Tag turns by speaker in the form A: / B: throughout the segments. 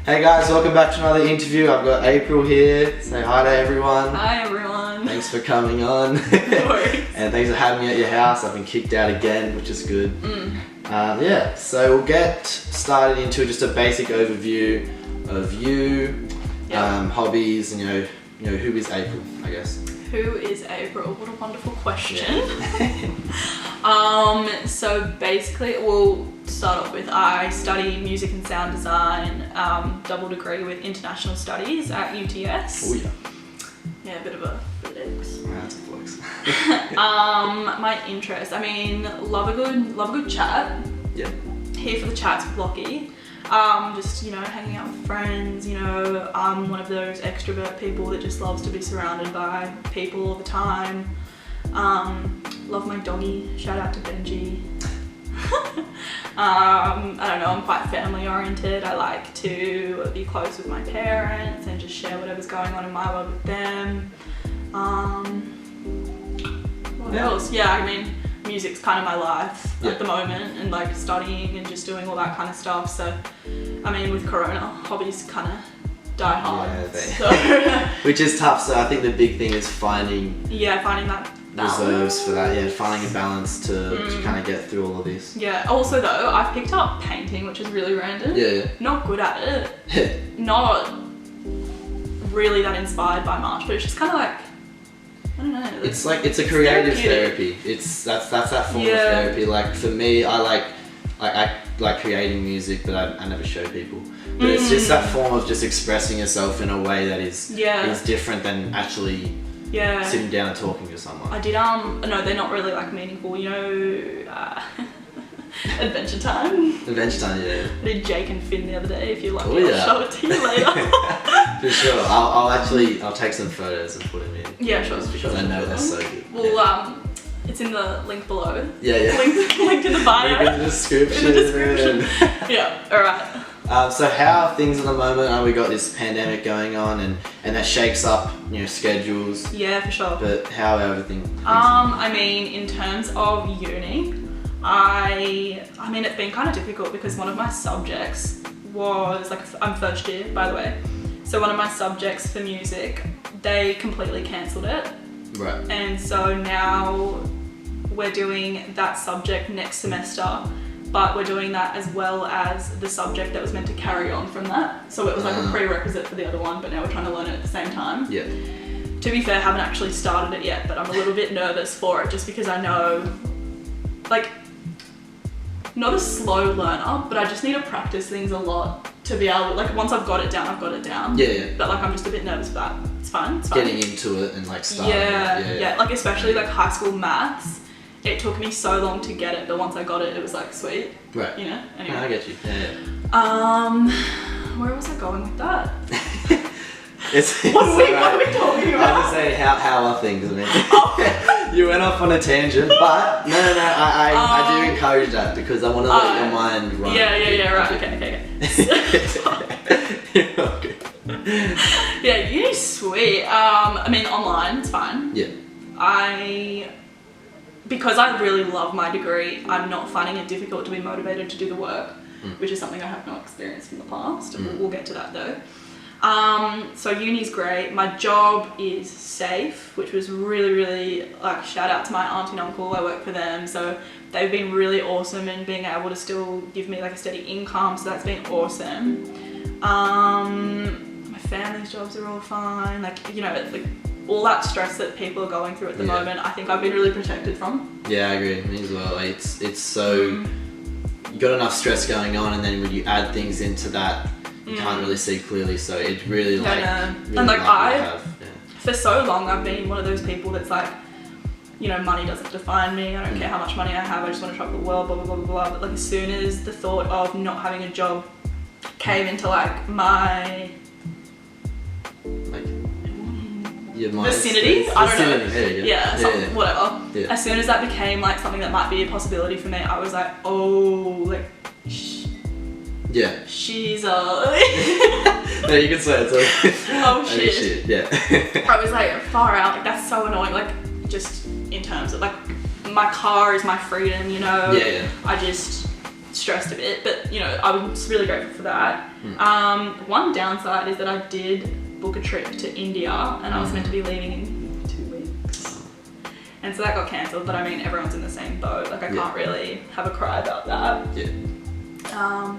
A: Hey guys, welcome back to another interview. I've got April here. Say hi to everyone.
B: Hi everyone.
A: Thanks for coming on.
B: No worries.
A: And thanks for having me at your house. I've been kicked out again, which is good. Yeah, so we'll get started into just a basic overview of you, hobbies, and you know who is April, I guess.
B: Who is April? What a wonderful question. So basically, we'll start off with I study music and sound design, double degree with international studies at UTS.
A: Oh yeah.
B: Yeah, a bit of a flex.
A: That's a flex.
B: My interest, I mean, love a good chat.
A: Yeah.
B: Here for the chats with Lockie. Just, hanging out with friends, I'm one of those extrovert people that just loves to be surrounded by people all the time. Love my doggy, shout out to Benji. I don't know, I'm quite family oriented. I like to be close with my parents and just share whatever's going on in my world with them. What else? Yeah, I mean, music's kind of my life at the moment, and like studying and just doing all that kind of stuff. So, I mean, with Corona, hobbies kind of die hard.
A: Which is tough. So I think the big thing is finding
B: that
A: reserves for that. Yeah, finding a balance to kind of get through all of this.
B: Yeah. Also, though, I've picked up painting, which is really random.
A: Yeah.
B: Not good at it. Not really that inspired by much, but it's just kind of like, I don't know.
A: It's a creative therapy. That's that form of therapy. Like for me, I like creating music, but I never show people. But it's just that form of just expressing yourself in a way that is different than actually sitting down and talking to someone.
B: I did no, they're not really like meaningful. Adventure Time.
A: Adventure Time, yeah.
B: I did Jake and Finn the other day. If you like, I'll show it to you later.
A: For sure. I'll take some photos and put them in.
B: Yeah, sure.
A: Because I know they're so good.
B: Well, it's in the link below.
A: Yeah.
B: Link in the bio.
A: Link in the description.
B: Yeah. All right.
A: So how are things at the moment? We got this pandemic going on, and that shakes up schedules.
B: Yeah, for sure.
A: But how are everything?
B: I mean, in terms of uni, I mean, it's been kind of difficult because one of my subjects was I'm first year, by the way. So one of my subjects for music, they completely cancelled it.
A: Right. And
B: so now we're doing that subject next semester, but we're doing that as well as the subject that was meant to carry on from that. So it was like a prerequisite for the other one, but now we're trying to learn it at the same time.
A: Yeah.
B: To be fair, I haven't actually started it yet, but I'm a little bit nervous for it just because I know, not a slow learner, but I just need to practice things a lot to be able to, once I've got it down, I've got it down.
A: Yeah.
B: But I'm just a bit nervous for that. It's fine.
A: Getting into it and starting it.
B: Yeah. Especially high school maths. It took me so long to get it, but once I got it, it was sweet.
A: Right.
B: Anyway.
A: I get you. Yeah.
B: Where was I going with that?
A: What
B: are we talking about?
A: I'm just saying, how are things? I mean, you went off on a tangent, but no. I do encourage that because I want to let your mind run.
B: Yeah. Right. Okay.
A: You're okay.
B: Yeah, uni's sweet. I mean, online, it's fine.
A: Yeah.
B: Because I really love my degree, I'm not finding it difficult to be motivated to do the work, which is something I have not experienced in the past. We'll get to that though. So uni's great. My job is safe, which was really, really shout out to my auntie and uncle. I work for them, so they've been really awesome in being able to still give me a steady income. So that's been awesome. My family's jobs are all fine. All that stress that people are going through at the moment, I think I've been really protected from.
A: Yeah, I agree. Me as well. It's so you got enough stress going on, and then when you add things into that, you can't really see clearly. So it's really
B: for so long I've been one of those people that's money doesn't define me. I don't care how much money I have. I just want to travel the world. Blah blah blah blah blah. But as soon as the thought of not having a job came into my vicinity, I don't know. Yeah, whatever. Yeah. As soon as that became something that might be a possibility for me, I was she's
A: no, you can say it.
B: Oh shit.
A: Yeah.
B: I was far out. That's so annoying. Just in terms of my car is my freedom.
A: Yeah.
B: I just stressed a bit, but you know, I was really grateful for that. One downside is that I did book a trip to India, and I was meant to be leaving in 2 weeks, and so that got cancelled. But I mean, everyone's in the same boat. Like I can't really have a cry about that.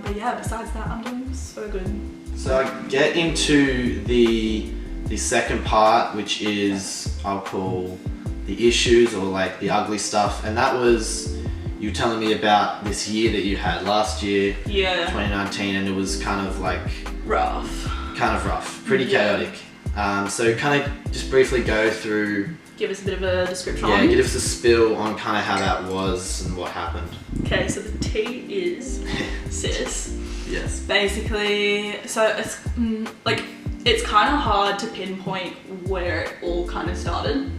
B: But yeah, besides that, I'm doing so good.
A: So I get into the second part, which is, I'll call the issues, or like the ugly stuff, and that was you were telling me about this year that you had last year, 2019, and it was kind of like
B: rough,
A: pretty chaotic. So kind of just briefly go through.
B: Give us a bit of a description.
A: Yeah, give us a spill on kind of how that was and what happened.
B: Okay, so the tea is, sis.
A: Yes.
B: Basically, so it's like it's kind of hard to pinpoint where it all kind of started.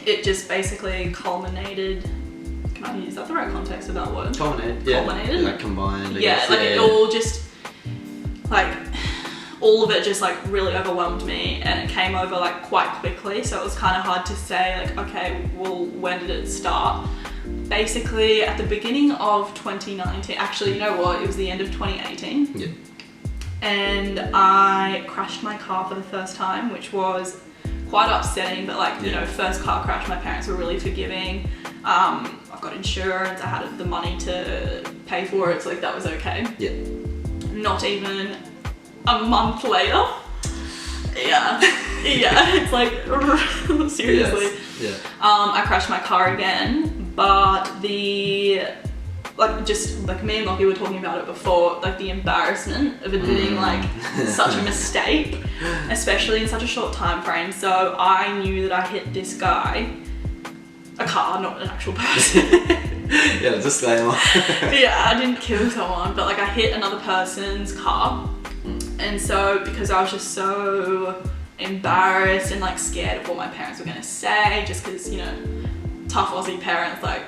B: It just basically culminated. Can I use that the right context of that word?
A: Culminated. Like combined.
B: It all just like all of it just like really overwhelmed me, and it came over like quite quickly. So it was kind of hard to say like, okay, well, when did it start? Basically, at the beginning of 2019. Actually, you know what? It was the end of 2018.
A: Yeah.
B: And I crashed my car for the first time, which was quite upsetting, but like, you know, first car crash, my parents were really forgiving. I've got insurance, I had the money to pay for it, so like that was okay.
A: Yeah.
B: Not even a month later. Yeah, it's like, seriously.
A: Yes. Yeah.
B: I crashed my car again, but just like me and Lockie were talking about it before, like the embarrassment of admitting like such a mistake, especially in such a short time frame. So I knew that I hit this guy, a car, not an actual person.
A: Yeah, disclaimer.
B: Yeah, I didn't kill someone, but like I hit another person's car. And so because I was just so embarrassed and like scared of what my parents were gonna say, just because, you know, tough Aussie parents, like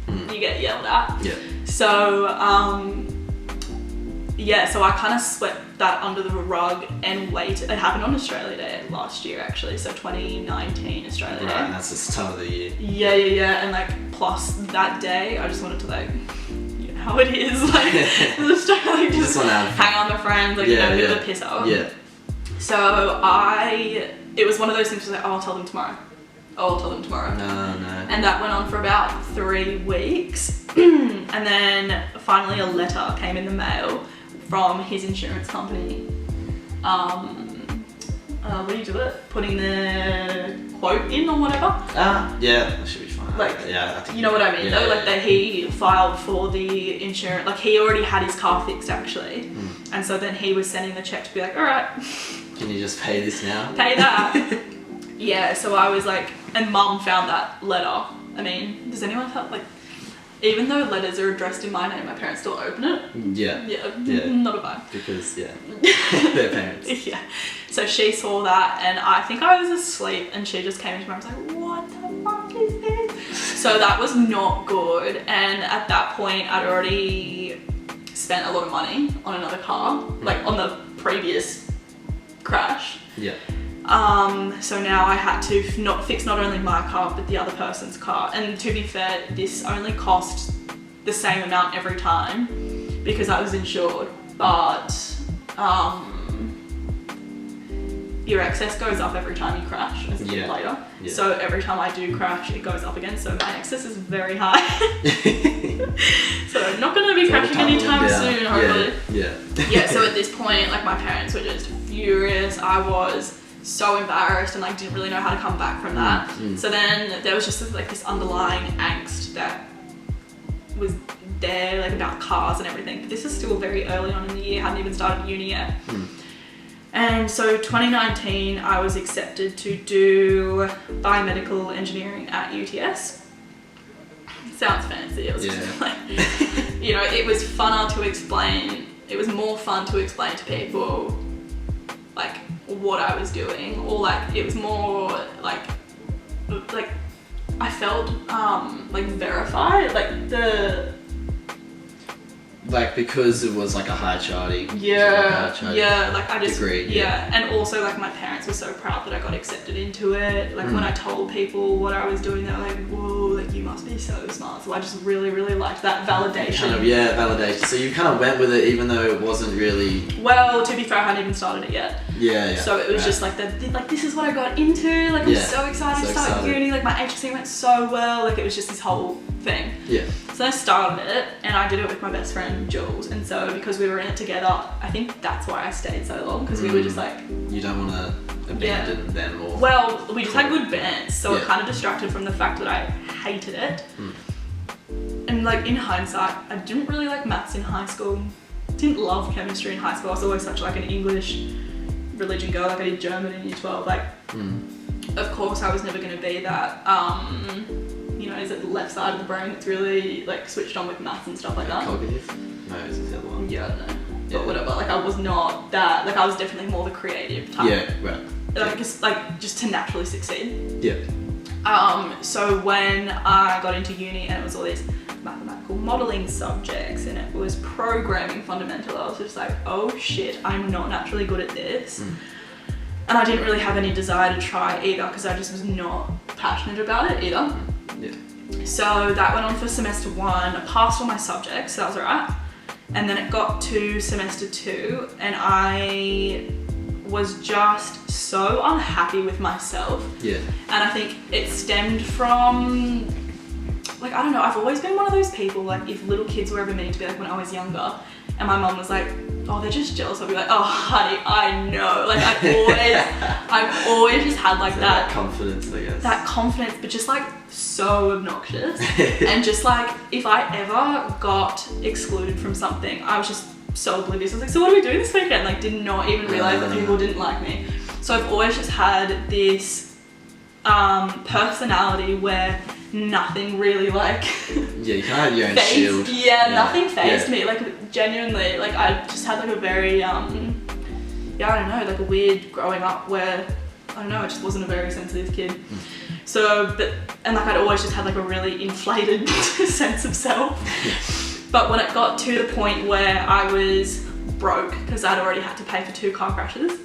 B: you get yelled at.
A: Yeah.
B: So so I kind of swept that under the rug and waited. It happened on Australia Day last year, actually, so 2019 Australia Day.
A: Right, and that's the start of the year.
B: Yeah, and like plus that day, I just wanted to like, you know how it is, like just
A: want to
B: hang on with friends, like, you know, a bit of a piss off.
A: Yeah.
B: So it was one of those things where like, oh, I'll tell them tomorrow.
A: No.
B: And that went on for about 3 weeks. And then finally a letter came in the mail from his insurance company. What do you do it? Putting the quote in or whatever?
A: Yeah, that should be fine.
B: Like,
A: yeah, I think
B: you know what I mean though? Like that he filed for the insurance, like he already had his car fixed actually. And so then he was sending the check to be like, all right.
A: Can you just pay this now?
B: Pay that. Yeah, so I was like, and Mum found that letter. I mean, does anyone have, like, even though letters are addressed in my name, my parents still open it?
A: Yeah.
B: Not a vibe.
A: Because, their parents.
B: Yeah. So she saw that, and I think I was asleep, and she just came into my room and was like, what the fuck is this? So that was not good, and at that point, I'd already spent a lot of money on another car, like on the previous crash.
A: Yeah.
B: So now I had to fix not only my car but the other person's car, and to be fair, this only cost the same amount every time because I was insured, but your excess goes up every time you crash as a kid later. So every time I do crash, it goes up again, so my excess is very high. So I'm not going to be crashing anytime soon, hopefully. Yeah, so at this point, like my parents were just furious. I was so embarrassed and like didn't really know how to come back from that. So then there was just this underlying angst that was there, like about cars and everything. But this is still very early on in the year, hadn't even started uni yet. And so 2019, I was accepted to do biomedical engineering at UTS. Sounds fancy. It was just like, you know, it was funner to explain. It was more fun to explain to people like what I was doing, or like it was more like I felt like verified, like the
A: like because it was like a high charting
B: like I just
A: degree,
B: and also like my parents were so proud that I got accepted into it. Like when I told people what I was doing, they were like, whoa, like you must be so smart. So I just really liked that validation.
A: Validation. So you kind of went with it even though it wasn't really,
B: well, to be fair, I hadn't even started it yet.
A: So
B: it was just like this is what I got into, like I'm so excited to start uni, like my HSC went so well, like it was just this whole thing. So I started it, and I did it with my best friend Jules, and so because we were in it together, I think that's why I stayed so long, because we were just like,
A: you don't want to abandon them, or
B: well, we just had good bands, so it kind of distracted from the fact that I hated it. And like in hindsight, I didn't really like maths in high school, didn't love chemistry in high school. I was always such like an English religion girl, like I did German in year 12, like of course I was never going to be that you know, is it the left side of the brain that's really like switched on with maths and stuff like that?
A: Cognitive? No, is it the other one?
B: Yeah, I don't know. But whatever, like I was not that, like I was definitely more the creative type. Like just to naturally succeed. So when I got into uni and it was all these mathematical modelling subjects and it was programming fundamental, I was just like, oh shit, I'm not naturally good at this. And I didn't really have any desire to try either, because I just was not passionate about it either. So that went on for semester 1. I passed all my subjects, so that was alright. And then it got to semester 2 and I was just so unhappy with myself. And I think it stemmed from, like, I don't know, I've always been one of those people, like if little kids were ever mean to me, like when I was younger, and my mum was like, oh, they're just jealous, I'd be like, oh honey, I know. Like I've always just had like that
A: confidence, I guess.
B: That confidence, but just like so obnoxious. And just like if I ever got excluded from something, I was just so oblivious. I was like, so what are we doing this weekend? Like did not even realize that people didn't like me. So I've always just had this personality where nothing really like
A: you kind of have your own shield.
B: Nothing fazed me, like genuinely, like I just had like a very I don't know, like a weird growing up where I don't know, I just wasn't a very sensitive kid. So and like I'd always just had like a really inflated sense of self. But when it got to the point where I was broke because I'd already had to pay for 2 car crashes,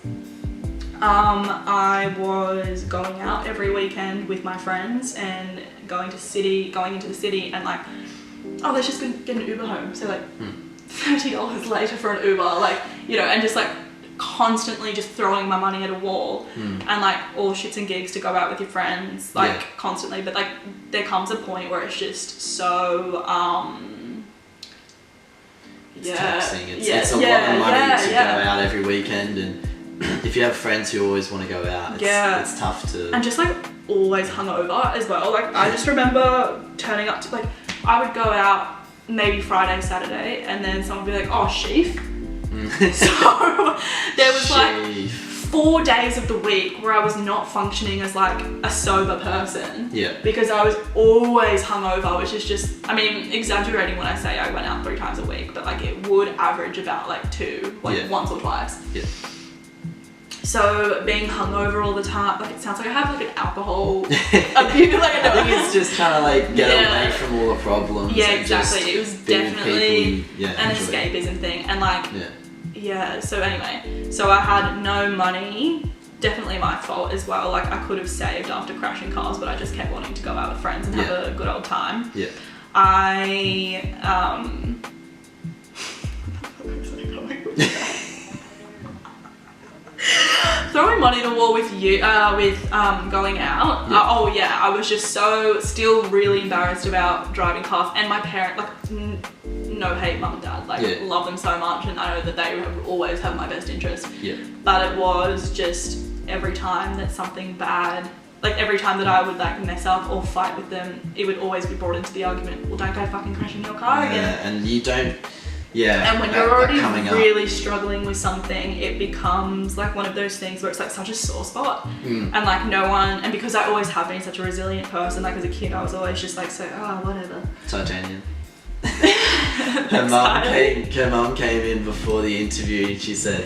B: I was going out every weekend with my friends and going into the city and like, oh, let's just get an Uber home. So like $30 later for an Uber, like, you know, and just like constantly just throwing my money at a wall and like all shits and gigs to go out with your friends, like constantly. But like there comes a point where it's just so
A: it's taxing. It's a lot of money to go out every weekend, and if you have friends who always want to go out, it's tough to.
B: And just like always hungover as well. Like I just remember turning up to, like, I would go out maybe Friday, Saturday, and then someone would be like, oh, sheaf. So there was like 4 days of the week where I was not functioning as like a sober person. Because I was always hungover, which is just, I mean, exaggerating when I say I went out 3 times a week, but like it would average about like 2, like once or twice. So being hungover all the time, like it sounds like I have like an alcohol abuse. Like
A: I think it's just trying to like get away from all the problems.
B: Exactly. It was definitely an escapism thing, and like so anyway, so I had no money. Definitely my fault as well. Like I could have saved after crashing cars, but I just kept wanting to go out with friends and have a good old time. Throwing money at a wall with you, going out. I was just still really embarrassed about driving cars, and my parents, like, no hate mum and dad, like, love them so much, and I know that they would always have my best interest. But it was just every time that something bad, like every time that I would like mess up or fight with them, it would always be brought into the argument. Well, don't go fucking crashing your car again.
A: And you don't.
B: And when you're already really struggling with something, it becomes like one of those things where it's like such a sore spot. And like no one, and because I always have been such a resilient person, like as a kid I was always just like, so, whatever.
A: Titanium. Her mum came in before the interview and she said,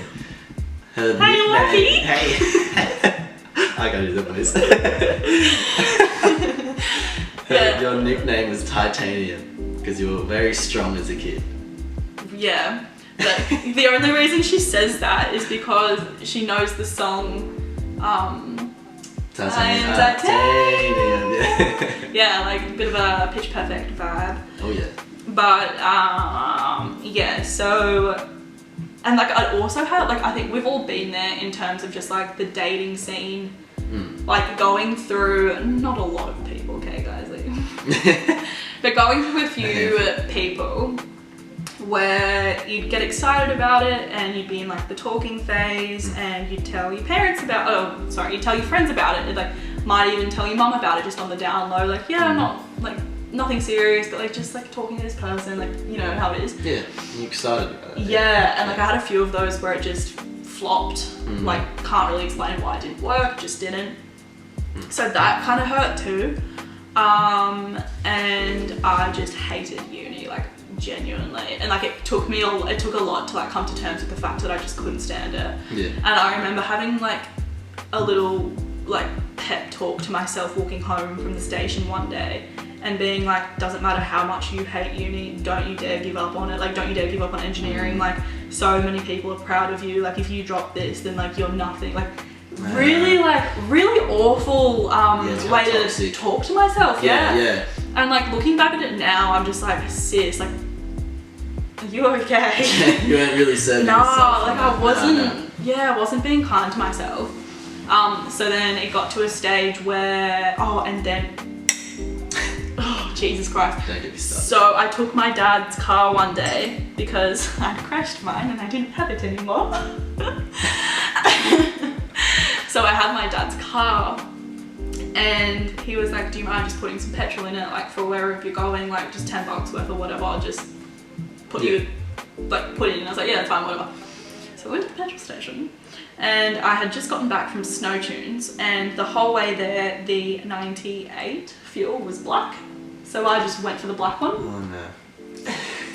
A: her nickname, hey. I gotta do the voice. Your nickname was Titanium because you were very strong as a kid.
B: Yeah. But the only reason she says that is because she knows the song,
A: Titanium.
B: yeah, like a bit of a Pitch Perfect vibe.
A: Oh yeah.
B: But yeah, so, and like I'd also had, like, I think we've all been there in terms of just like the dating scene, like going through, not a lot of people, okay guys, like, but going through a few people where you'd get excited about it and you'd be in like the talking phase and you'd tell your parents about, you'd tell your friends about it, and like might even tell your mum about it just on the down low, like, yeah, I'm not, like, nothing serious, but like just like talking to this person, like, you know how it is.
A: Yeah, you're excited about it.
B: Yeah, and like I had a few of those where it just flopped, like can't really explain why it didn't work, just didn't. So that kind of hurt too. And I just hated uni, like genuinely, and like it took a lot to like come to terms with the fact that I just couldn't stand it.
A: Yeah.
B: And I remember having like a little like pep talk to myself walking home from the station one day and being like, doesn't matter how much you hate uni, don't you dare give up on it, like don't you dare give up on engineering, like so many people are proud of you, like if you drop this then like you're nothing, like really awful way to talk to myself. Yeah. And like looking back at it now, I'm just like, sis, like, are you okay?
A: You weren't really serving yourself.
B: Like I wasn't being kind to myself. So then it got to a stage where, Jesus Christ.
A: Don't get me started.
B: So I took my dad's car one day because I'd crashed mine and I didn't have it anymore. So I had my dad's car and he was like, do you mind just putting some petrol in it, like for wherever you're going, like just $10 worth or whatever, I'll just put it in. I was like, yeah, that's fine, whatever. So I went to the petrol station and I had just gotten back from Snow Tunes and the whole way there the 98 fuel was black. So I just went for the black one.
A: Oh no.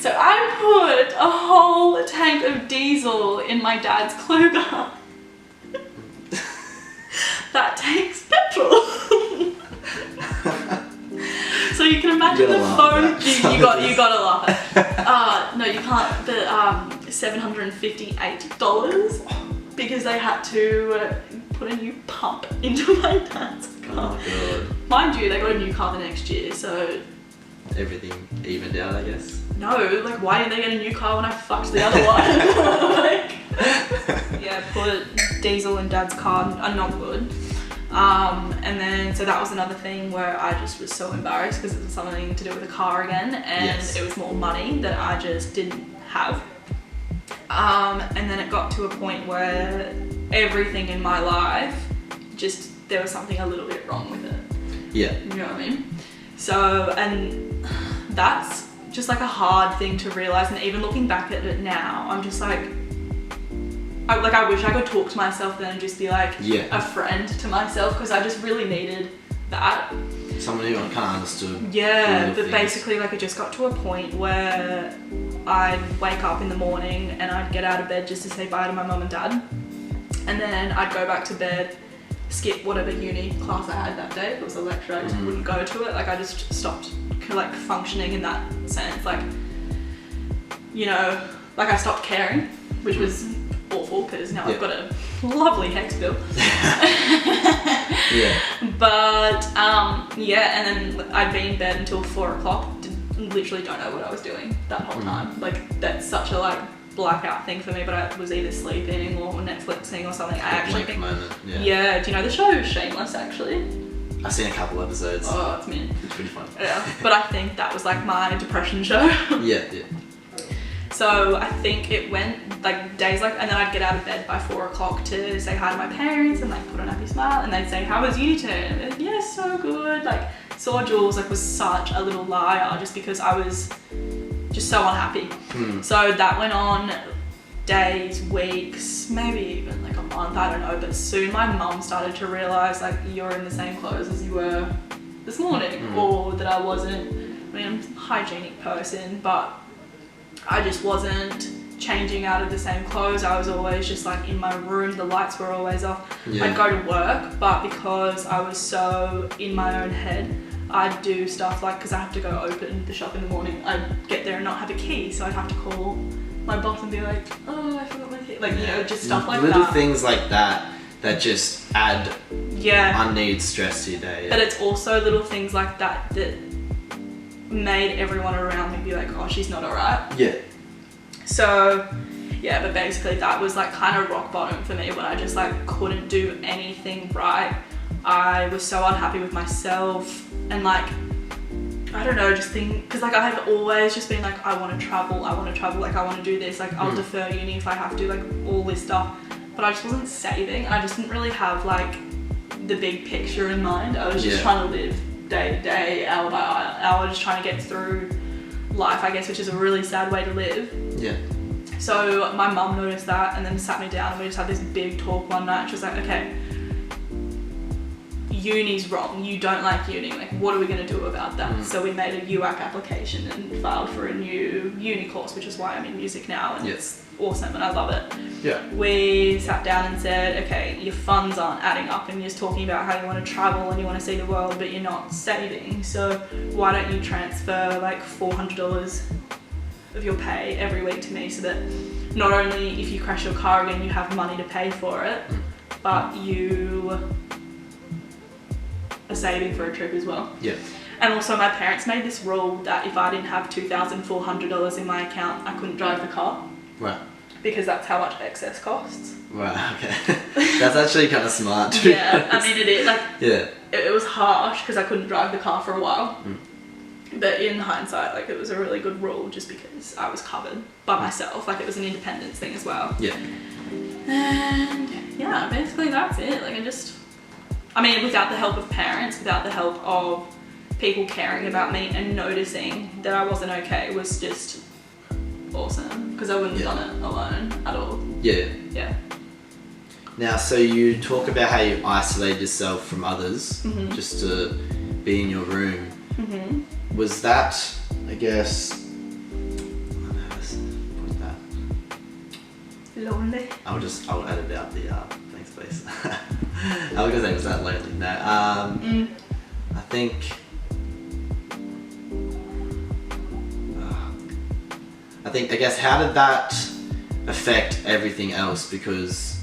B: So I put a whole tank of diesel in my dad's Kluger. That takes petrol. So you can imagine the phone you gotta laugh at. No, you can't. But $758 because they had to put a new pump into my dad's car.
A: Oh god.
B: Mind you, they got a new car the next year, so
A: everything evened out, I guess.
B: no, like why didn't they get a new car when I fucked the other one? Like, yeah, put diesel in dad's car are not good. And then so that was another thing where I just was so embarrassed because it was something to do with a car again, and it was more money that I just didn't have. And then it got to a point where everything in my life just, there was something a little bit wrong with it.
A: Yeah.
B: You know what I mean? So, and that's just like a hard thing to realize, and even looking back at it now, I'm just like, I wish I could talk to myself then and just be like a friend to myself, because I just really needed that.
A: Someone who kind of understood.
B: Yeah, but basically like it just got to a point where I'd wake up in the morning and I'd get out of bed just to say bye to my mum and dad, and then I'd go back to bed, skip whatever uni class I had that day. If it was a lecture, I just wouldn't go to it. Like I just stopped like functioning in that sense. Like, you know, like I stopped caring, which was awful because now I've got a lovely hex bill. But and then I'd be in bed until 4 o'clock. Literally don't know what I was doing that whole time. Like that's such a like blackout thing for me, but I was either sleeping or Netflixing or something. I actually think,
A: moment.
B: do you know the show Shameless actually?
A: I've seen a couple episodes.
B: Oh, it's mint.
A: It's pretty fun.
B: Yeah, but I think that was like my depression show.
A: Yeah.
B: So I think it went like days like, and then I'd get out of bed by 4 o'clock to say hi to my parents and like put on a happy smile, and they'd say, how was uni today? And I'd be like, yeah, so good. Like saw Jules like was such a little liar just because I was just so unhappy. So that went on days, weeks, maybe even like a month, I don't know, but soon my mum started to realise like you're in the same clothes as you were this morning, or that I wasn't, I mean I'm a hygienic person, but I just wasn't changing out of the same clothes. I was always just like in my room, the lights were always off. I'd go to work, but because I was so in my own head, I'd do stuff like, because I have to go open the shop in the morning, I'd get there and not have a key, so I'd have to call my boss and be like, oh, I forgot my key. Like, you know, just stuff like
A: little
B: that.
A: things like that just add unneeded stress to your day. Yeah.
B: But it's also little things like that that made everyone around me be like, oh, she's not alright.
A: Yeah.
B: So, yeah, but basically that was like kind of rock bottom for me when I just like couldn't do anything right. I was so unhappy with myself and like, I don't know, just think, because like I have always just been like, I want to travel, like I want to do this, like I'll defer uni if I have to, like all this stuff. But I just wasn't saving and I just didn't really have like the big picture in mind. I was just trying to live day to day, hour by hour, just trying to get through life, I guess, which is a really sad way to live.
A: Yeah.
B: So my mum noticed that and then sat me down and we just had this big talk one night. She was like, okay, uni's wrong. You don't like uni. Like, what are we going to do about that? So we made a UAC application and filed for a new uni course, which is why I'm in music now. And it's awesome and I love it.
A: Yeah.
B: We sat down and said, okay, your funds aren't adding up and you're just talking about how you want to travel and you want to see the world, but you're not saving. So why don't you transfer like $400 of your pay every week to me so that not only if you crash your car again, you have money to pay for it, but you are saving for a trip as well.
A: Yeah.
B: And also my parents made this rule that if I didn't have $2,400 in my account, I couldn't drive the car.
A: Right.
B: Because that's how much excess costs.
A: Right, okay. That's actually kind of smart.
B: Yeah, I mean it is. Like,
A: yeah.
B: It was harsh because I couldn't drive the car for a while. But in hindsight, like it was a really good rule just because I was covered by myself. Like it was an independence thing as well.
A: Yeah.
B: And yeah, basically that's it. Like I mean, without the help of parents, without the help of people caring about me and noticing that I wasn't okay was just awesome because I wouldn't have done it alone at all.
A: Yeah.
B: Yeah.
A: Now, so you talk about how you isolate yourself from others just to be in your room. Was that, I guess, put that.
B: Lonely.
A: I'll edit out the thanks please. I was gonna say, was that lonely? No. I think I guess how did that affect everything else? Because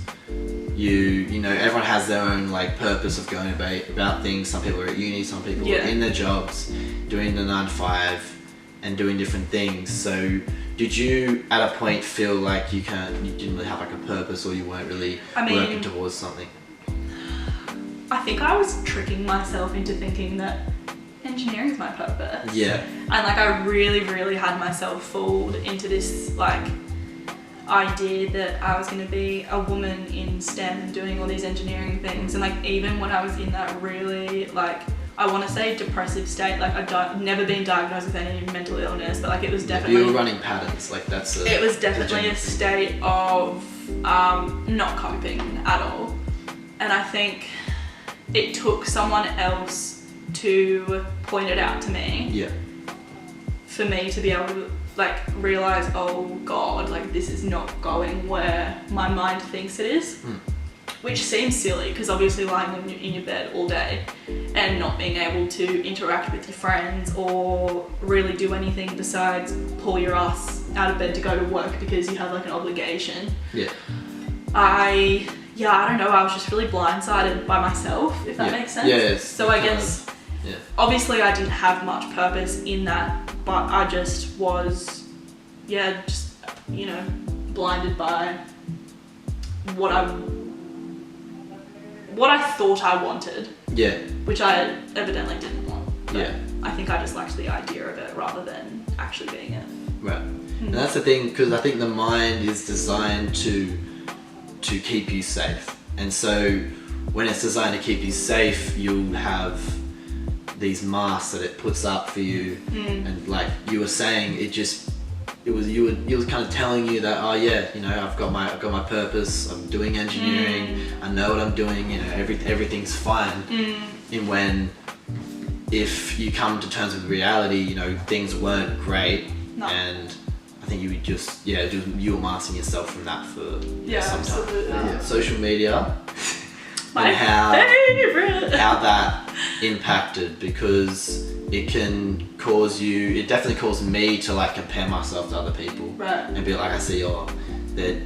A: you know, everyone has their own like purpose of going about things. Some people are at uni, some people are in their jobs, doing the 9 to 5 and doing different things. So did you at a point feel like you didn't really have like a purpose, or you weren't really working towards something?
B: I think I was tricking myself into thinking that engineering is my purpose.
A: Yeah.
B: And like I really, really had myself fooled into this like idea that I was going to be a woman in STEM and doing all these engineering things. And like even when I was in that really like, I want to say depressive state, like I've never been diagnosed with any mental illness, but like it was definitely...
A: You were running patterns, like that's
B: it was definitely a state of not coping at all. And I think it took someone else to point it out to me.
A: Yeah.
B: For me to be able to like realize, oh God, like this is not going where my mind thinks it is. Which seems silly because obviously lying in your bed all day and not being able to interact with your friends or really do anything besides pull your ass out of bed to go to work because you have like an obligation.
A: Yeah.
B: I don't know, I was just really blindsided by myself, if that makes sense.
A: Yeah.
B: So I guess, obviously I didn't have much purpose in that, but I just was, you know, blinded by what I thought I wanted. Yeah. Which I evidently didn't want. But I think I just liked the idea of it rather than actually being it.
A: Right. And that's the thing, because I think the mind is designed to keep you safe. And so when it's designed to keep you safe, you'll have these masks that it puts up for you. And like you were saying, you were kind of telling you that, oh yeah, you know, I've got my purpose, I'm doing engineering, I know what I'm doing, you know, everything's fine. And when, if you come to terms with reality, you know, things weren't great. No. And I think you would just, you were masking yourself from that for some
B: absolutely.
A: time. Yeah. Social media.
B: My
A: and
B: favorite.
A: how that impacted, because it can cause you, it definitely caused me to like compare myself to other people.
B: Right.
A: And be like, I see, oh, they're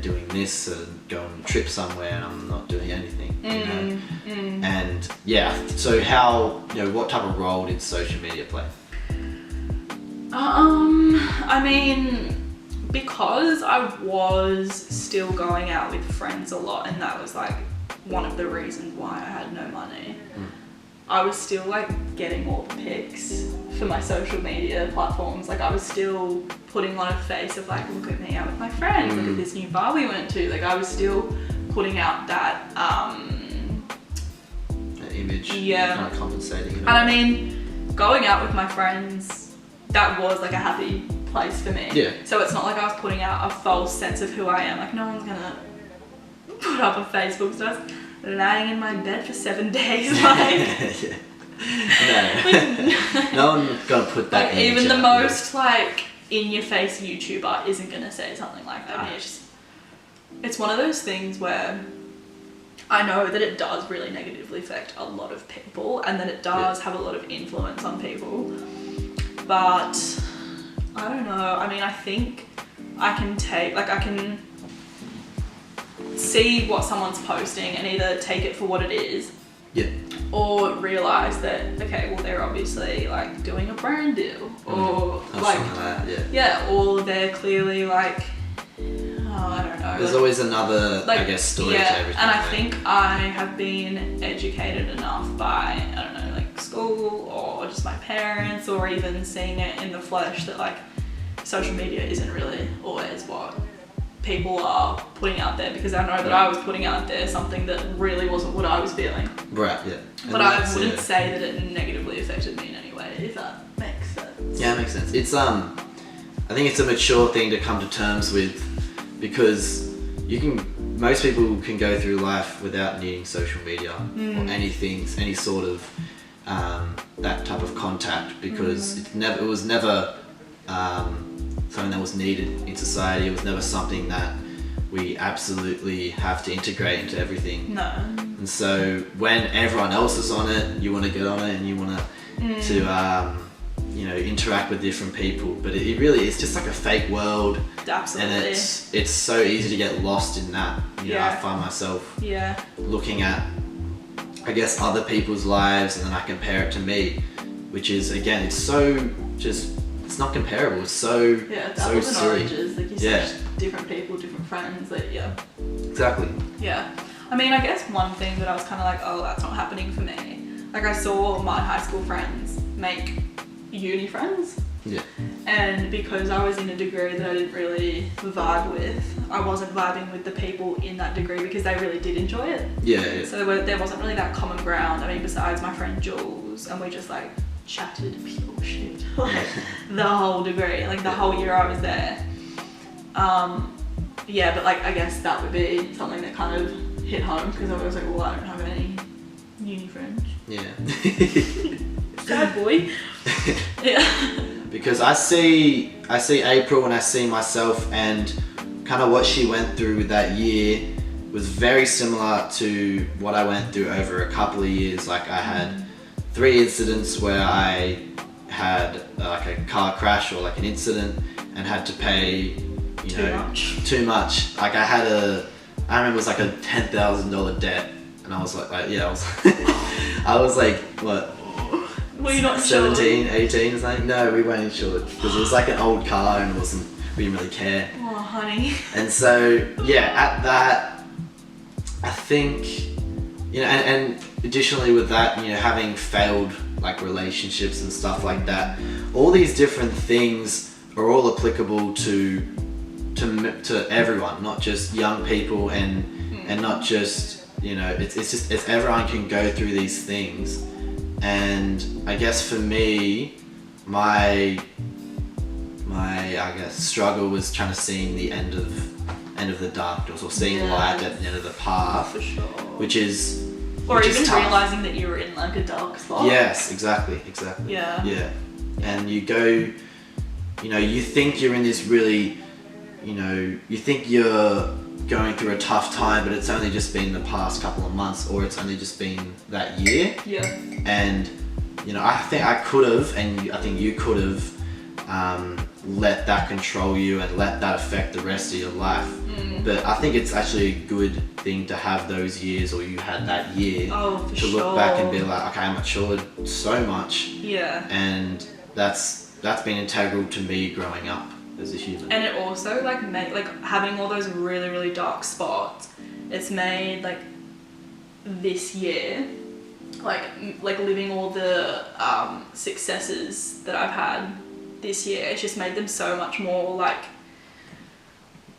A: doing this and go on a trip somewhere and I'm not doing anything, you know? And yeah, so how, you know, what type of role did social media play?
B: I mean, because I was still going out with friends a lot, and that was like one of the reasons why I had no money. I was still like getting all the pics for my social media platforms. Like I was still putting on a face of like, look at me out with my friends, look at this new bar we went to. Like I was still putting out that
A: image,
B: yeah,
A: kind of compensating.
B: And I mean, going out with my friends, that was like a happy place for me.
A: Yeah.
B: So it's not like I was putting out a false sense of who I am. Like no one's gonna put up a Facebook so I was lying in my bed for 7 days. Like
A: no one's gonna put that.
B: Like even the most like in your face YouTuber isn't gonna say something like that. It's one of those things where I know that it does really negatively affect a lot of people, and that it does have a lot of influence on people. But I don't know. I mean, I think I can see what someone's posting and either take it for what it is, or realize that okay, well they're obviously like doing a brand deal, or like or they're clearly like, I don't know.
A: There's always another, I guess, story to everything.
B: And I think I have been educated enough by, I don't know, like school or just my parents, or even seeing it in the flesh, that like social media isn't really always what people are putting out there, because I know that I was putting out there something that really wasn't what I was feeling.
A: Right, yeah.
B: But I wouldn't say that it negatively affected me in any way, if that makes sense.
A: Yeah, it makes sense. It's I think it's a mature thing to come to terms with, because most people can go through life without needing social media or anything, any sort of that type of contact, because it was never something that was needed in society. It was never something that we absolutely have to integrate into everything.
B: No.
A: And so when everyone else is on it, you want to get on it and you want to interact with different people. But it really is just like a fake world.
B: Absolutely.
A: And it's so easy to get lost in that. You know, I find myself looking at, I guess, other people's lives, and then I compare it to me, which is, again, it's so just, it's not comparable. It's so
B: it's
A: so
B: apples and
A: silly.
B: oranges. Like you're such different people, different friends. Like
A: Exactly.
B: Yeah. I mean, I guess one thing that I was kind of like, oh, that's not happening for me. Like I saw my high school friends make uni friends.
A: Yeah.
B: And because I was in a degree that I didn't really vibe with, I wasn't vibing with the people in that degree because they really did enjoy it.
A: Yeah.
B: So there wasn't really that common ground. I mean, besides my friend Jules, and we just like chatted pure shit like the whole degree, like the whole year I was there. But like I guess that would be something that kind of hit home, because I was like, well, I don't have any uni friends.
A: Yeah.
B: Sad boy. Yeah.
A: Because I see April and I see myself, and kind of what she went through with that year was very similar to what I went through over a couple of years. Like I had 3 incidents where I had like a car crash or like an incident and had to pay too much. Like I remember it was like a $10,000 debt, and I was like I was like, what?
B: Were you not
A: 17, 18 or something? No, we weren't insured because it was like an old car and we didn't really care.
B: Oh, honey.
A: And so, at that, I think, and additionally with that, having failed like relationships and stuff like that, all these different things are all applicable to everyone, not just young people and not just, it's everyone can go through these things. And I guess for me, my I guess struggle was trying to seeing the end of the darkness, or seeing light at the end of the path,
B: for sure.
A: which is
B: realizing that you were in like a dark spot.
A: Yes, exactly. Yeah. And you go, you think you're in this really, you think you're going through a tough time, but it's only just been the past couple of months, or it's only just been that year.
B: Yeah.
A: And you know, I think I could have, and I think you could have let that control you and let that affect the rest of your life. But I think it's actually a good thing to have those years, or you had that year to look back and be like, okay, I matured so much.
B: Yeah.
A: And that's been integral to me growing up as a human.
B: And it also like made, like having all those really, really dark spots, it's made like this year, like living all the successes that I've had this year, it's just made them so much more like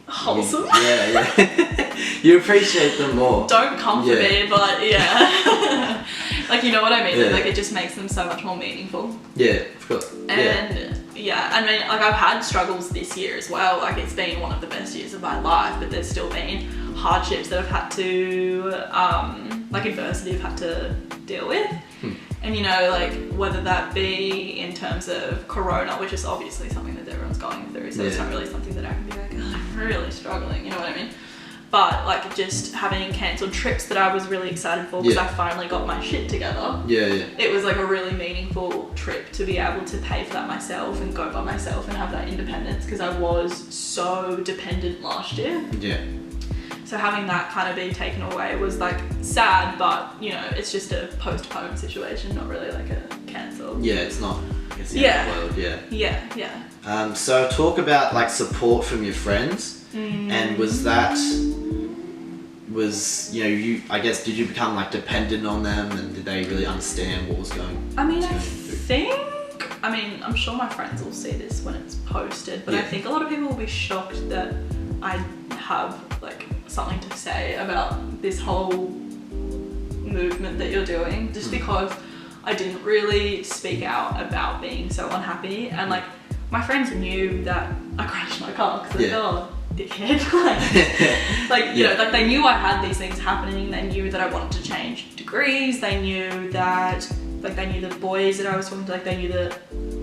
B: wholesome.
A: Yeah. You appreciate them more.
B: Don't come for me, but yeah. Like, you know what I mean? Like it just makes them so much more meaningful.
A: Yeah, of course.
B: And I mean, like I've had struggles this year as well. Like it's been one of the best years of my life, but there's still been hardships that I've had to, like adversity I've had to deal with. And you know, like whether that be in terms of Corona, which is obviously something that everyone's going through, so it's not really something that I can be like, oh, I'm really struggling, you know what I mean? But like just having cancelled trips that I was really excited for because I finally got my shit together. It was like a really meaningful trip to be able to pay for that myself and go by myself and have that independence, because I was so dependent last year. So having that kind of being taken away was like sad, but you know, it's just a postponed situation, not really like a cancel.
A: It's not. It's the end of the world. So talk about like support from your friends, and was you know, you, I guess, did you become like dependent on them, and did they really understand what was going on?
B: I mean, I'm sure my friends will see this when it's posted, but I think a lot of people will be shocked that I have like something to say about this whole movement that you're doing, just because I didn't really speak out about being so unhappy, and like my friends knew that I crashed my car because they're like, oh, dickhead. like you know, like they knew I had these things happening, they knew that I wanted to change degrees, they knew that, like they knew the boys that I was talking to, like they knew that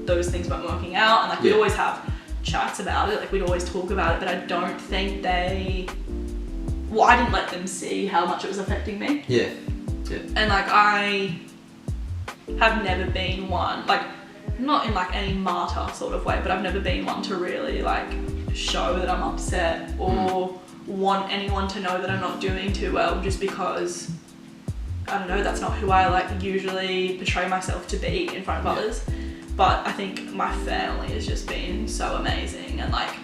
B: those things weren't working out, and like we'd always have chats about it, like we'd always talk about it, but I don't think I didn't let them see how much it was affecting me. And like I have never been one, like not in like any martyr sort of way, but I've never been one to really like show that I'm upset or want anyone to know that I'm not doing too well, just because I don't know, that's not who I like usually portray myself to be in front of others. But I think my family has just been so amazing, and like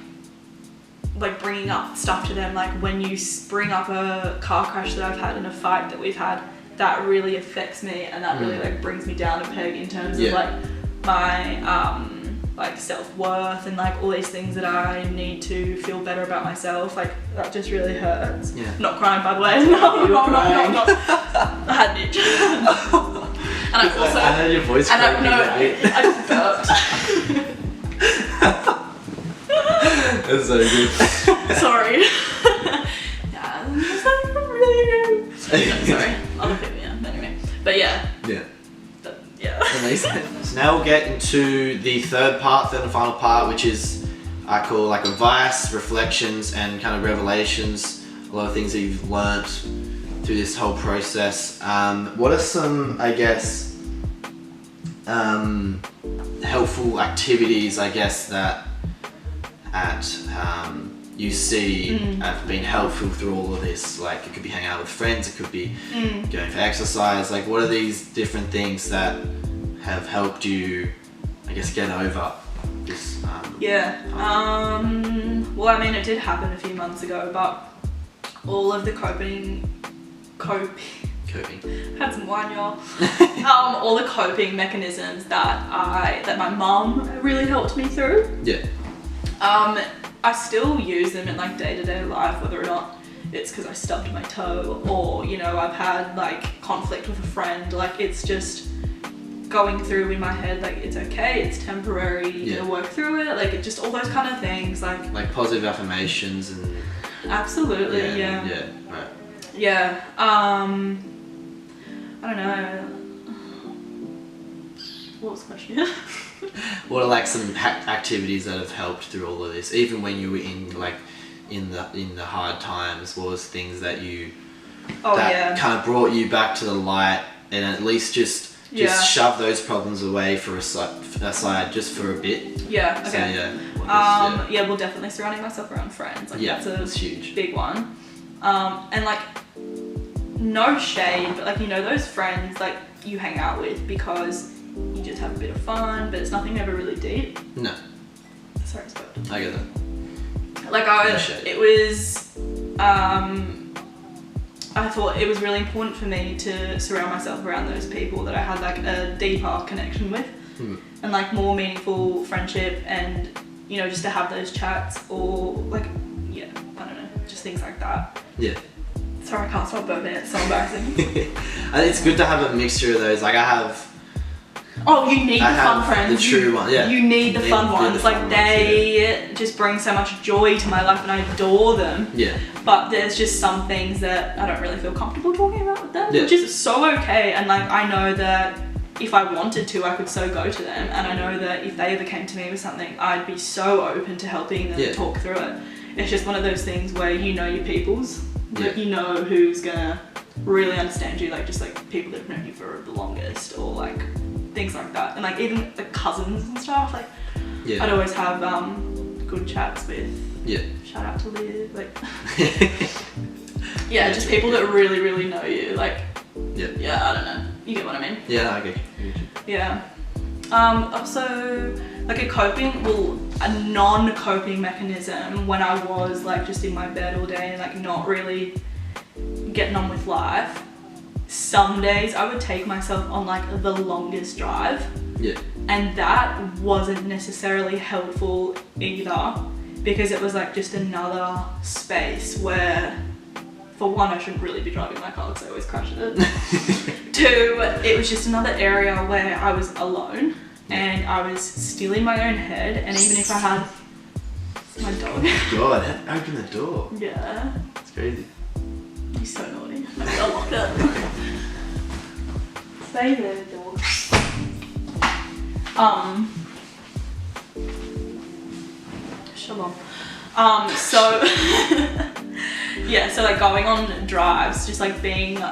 B: bringing up stuff to them, like when you bring up a car crash that I've had and a fight that we've had, that really affects me, and that really like brings me down a peg in terms of like my like self-worth and like all these things that I need to feel better about myself. Like that just really hurts. Not crying, by the way. No. I had an itch. And I've also,
A: I heard your voice cracking.
B: I just burped.
A: That's so good.
B: Sorry. Really good. Sorry. I'll pick me up anyway. But yeah.
A: Amazing. So now we'll get into the third and final part, which is I call like advice, reflections, and kind of revelations. A lot of things that you've learnt through this whole process. What are some, I guess, helpful activities, I guess, that you see have been helpful through all of this? Like it could be hanging out with friends, it could be going for exercise. Like what are these different things that have helped you, I guess, get over this?
B: Well, I mean, it did happen a few months ago, but all of the coping. Had some wine, y'all. All the coping mechanisms that my mum really helped me through. I still use them in like day-to-day life, whether or not it's because I stubbed my toe or, you know, I've had like conflict with a friend. Like it's just going through in my head, like it's okay, it's temporary, you're gonna work through it. Like it just all those kind of things, like
A: positive affirmations and
B: absolutely. I don't know. What was the question?
A: What are like some activities that have helped through all of this, even when you were in the hard times? What was things that kind of brought you back to the light, and at least just just shove those problems away for aside just for a bit.
B: Yeah. Okay.
A: So,
B: yeah, well, definitely surrounding myself around friends. Like,
A: that's huge.
B: Big one. And like, no shade, but like, you know, those friends like you hang out with because you just have a bit of fun, but it's nothing ever really deep.
A: No.
B: Sorry, I spoke.
A: I get that.
B: Like I thought it was really important for me to surround myself around those people that I had like a deeper connection with and like more meaningful friendship, and you know, just to have those chats or like, I don't know, just things like that.
A: Yeah.
B: Sorry, I can't stop burping, it's so embarrassing.
A: And it's good to have a mixture of those. Like I have.
B: Oh, you need the fun friends.
A: The true one, yeah.
B: You need the fun ones. Like they just bring so much joy to my life, and I adore them.
A: Yeah.
B: But there's just some things that I don't really feel comfortable talking about with them, which is so okay. And like I know that if I wanted to, I could so go to them, and I know that if they ever came to me with something, I'd be so open to helping them talk through it. It's just one of those things where you know your peoples, like you know who's gonna really understand you, like just like people that have known you for the longest, or like things like that. And like even the cousins and stuff, like I'd always have good chats with. Shout out to Liv, like just people that really know you, like I don't know, you get what I mean.
A: I get you.
B: Also like a non-coping mechanism when I was like just in my bed all day and like not really getting on with life. Some days I would take myself on like the longest drive. And that wasn't necessarily helpful either, because it was like just another space where, for one, I shouldn't really be driving my car because I always crash it. Two, it was just another area where I was alone and I was still in my own head, and even if I had my dog.
A: God, open the door.
B: Yeah.
A: It's crazy.
B: He's so naughty. I locked it. Stay there, dog. Shalom. So so like going on drives, just like being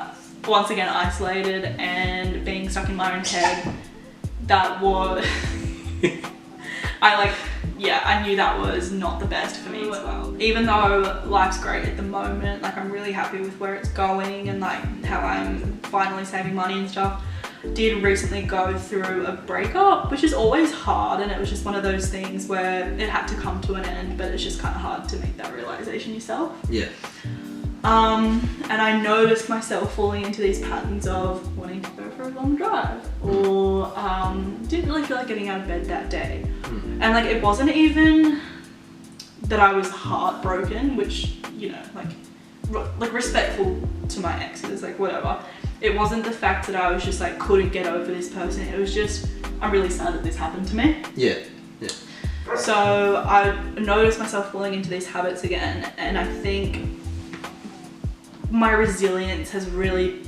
B: once again isolated and being stuck in my own head, that was I knew that was not the best for me as well. Even though life's great at the moment, like I'm really happy with where it's going and like how I'm finally saving money and stuff, did recently go through a breakup, which is always hard, and it was just one of those things where it had to come to an end, but it's just kind of hard to make that realization yourself. And I noticed myself falling into these patterns of wanting to go for a long drive, or didn't really feel like getting out of bed that day. And like it wasn't even that I was heartbroken, which, you know, like respectful to my exes, like whatever. It wasn't the fact that I was just like couldn't get over this person. It was just, I'm really sad that this happened to me. So I noticed myself falling into these habits again, and I think my resilience has really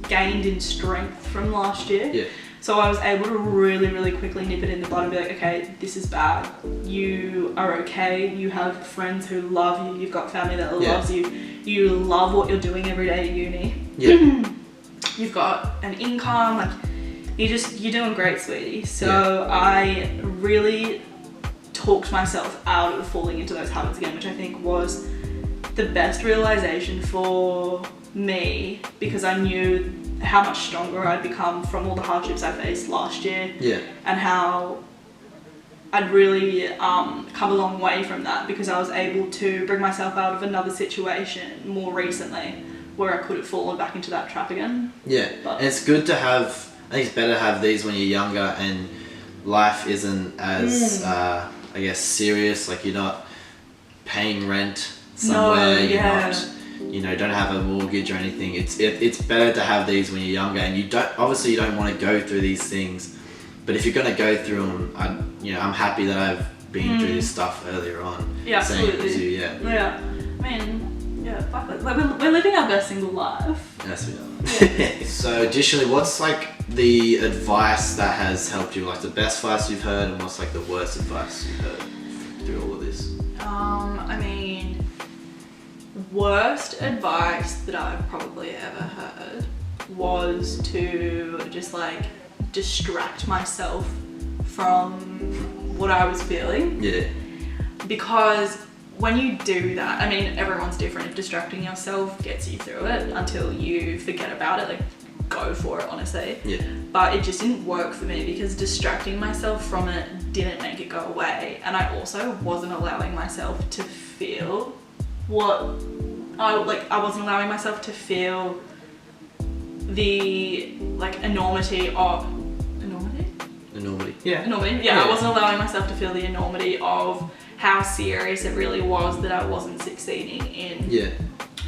B: gained in strength from last year. So I was able to really quickly nip it in the bud and be like, okay, this is bad. You are okay. You have friends who love you. You've got family that loves you. You love what you're doing every day at uni. You've got an income. Like you're doing great, sweetie. So I really talked myself out of falling into those habits again, which I think was the best realization for me, because I knew how much stronger I'd become from all the hardships I faced last year, and how I'd really come a long way from that, because I was able to bring myself out of another situation more recently where I could have fallen back into that trap again.
A: And it's good to have, I think it's better to have these when you're younger and life isn't as I guess serious, like you're not paying rent somewhere, you're not, you know, don't have a mortgage or anything. It's better to have these when you're younger, and you don't want to go through these things, but if you're going to go through them, I'm happy that I've been through this stuff earlier on.
B: Absolutely. I mean, fuck it. Like we're living our best single life.
A: Yes, we are. So additionally, what's like the advice that has helped you, like the best advice you've heard, and what's like the worst advice you've heard through all of this?
B: I mean, worst advice that I've probably ever heard. was to just like distract myself from what I was feeling.
A: Yeah.
B: Because when you do that, I mean, everyone's different. If distracting yourself gets you through it until you forget about it, like go for it, honestly.
A: Yeah.
B: But it just didn't work for me because distracting myself from it didn't make it go away. And I also wasn't allowing myself to feel I wasn't allowing myself to feel the like enormity of
A: Enormity. Yeah.
B: enormity. Yeah, I wasn't allowing myself to feel the enormity of how serious it really was that I wasn't succeeding in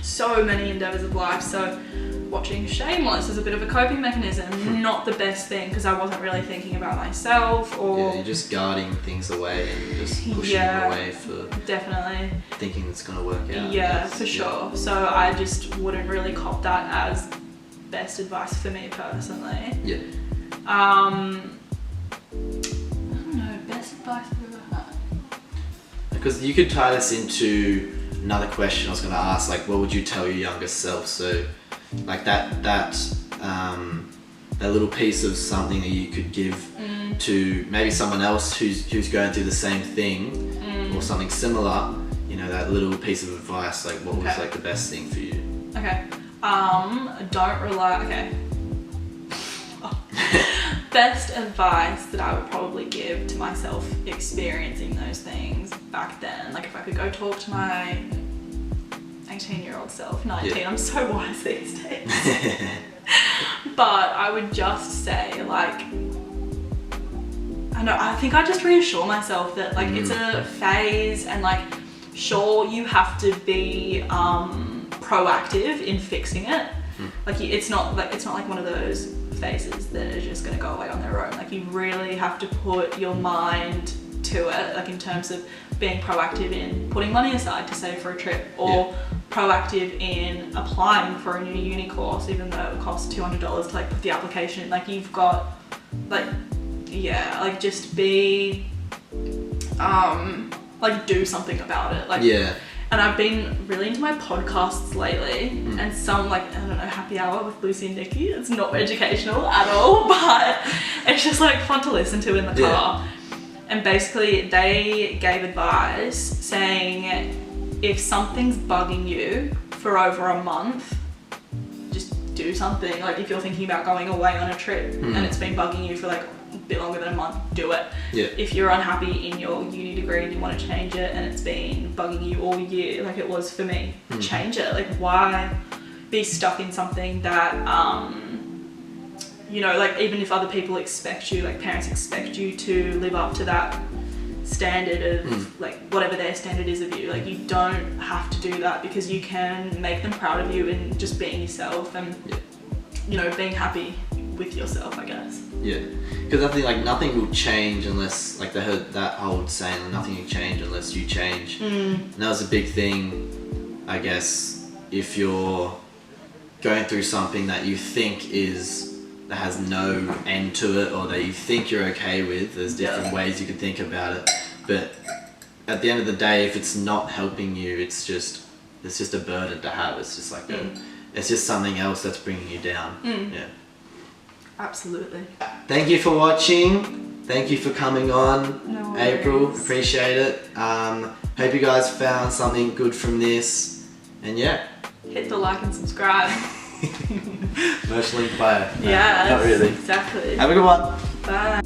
B: so many endeavours of life. So watching Shameless is a bit of a coping mechanism, not the best thing because I wasn't really thinking about myself or
A: you're just guarding things away and just pushing them away for
B: definitely
A: thinking it's gonna work out.
B: Yeah, for sure. So I just wouldn't really cop that as best advice for me personally.
A: Yeah.
B: I don't know, best advice I've ever had.
A: Because you could tie this into another question I was going to ask, like, what would you tell your younger self? So, like that little piece of something that you could give to maybe someone else who's going through the same thing or something similar. You know, that little piece of advice. Like, what was like the best thing for you?
B: Okay. Don't rely. Okay. Best advice that I would probably give to myself experiencing those things back then, like if I could go talk to my 18-year-old self, 19, I'm so wise these days. But I would just say, like, I think I just reassure myself that like it's a phase and like sure you have to be proactive in fixing it. Like it's not like one of those phases that are just going to go away on their own. Like you really have to put your mind to it, like in terms of being proactive in putting money aside to save for a trip or proactive in applying for a new uni course even though it costs $200 to like put the application in. Like you've got like just be like do something about it. Like and I've been really into my podcasts lately and some like, I don't know, Happy Hour with Lucy and Nikki. It's not educational at all, but it's just like fun to listen to in the car. And basically they gave advice saying if something's bugging you for over a month, just do something. Like if you're thinking about going away on a trip and it's been bugging you for like a bit longer than a month, do it. If you're unhappy in your uni degree and you want to change it and it's been bugging you all year like it was for me, change it. Like why be stuck in something that you know, like even if other people expect you, like parents expect you to live up to that standard of like whatever their standard is of you, like you don't have to do that because you can make them proud of you and just being yourself and you know, being happy with yourself, I guess. Yeah,
A: because I think like nothing will change unless, like they heard that old saying, like, nothing will change unless you change. And that was a big thing, I guess, if you're going through something that you think that has no end to it or that you think you're okay with. There's different ways you can think about it, but at the end of the day, if it's not helping you, it's just a burden to have. It's just like it's just something else that's bringing you down. Yeah.
B: Absolutely.
A: Thank you for watching. Thank you for coming on,
B: no
A: April. Appreciate it. Hope you guys found something good from this. And
B: hit the like and subscribe.
A: Merch link bio.
B: Yeah,
A: not really.
B: Exactly.
A: Have a good one.
B: Bye.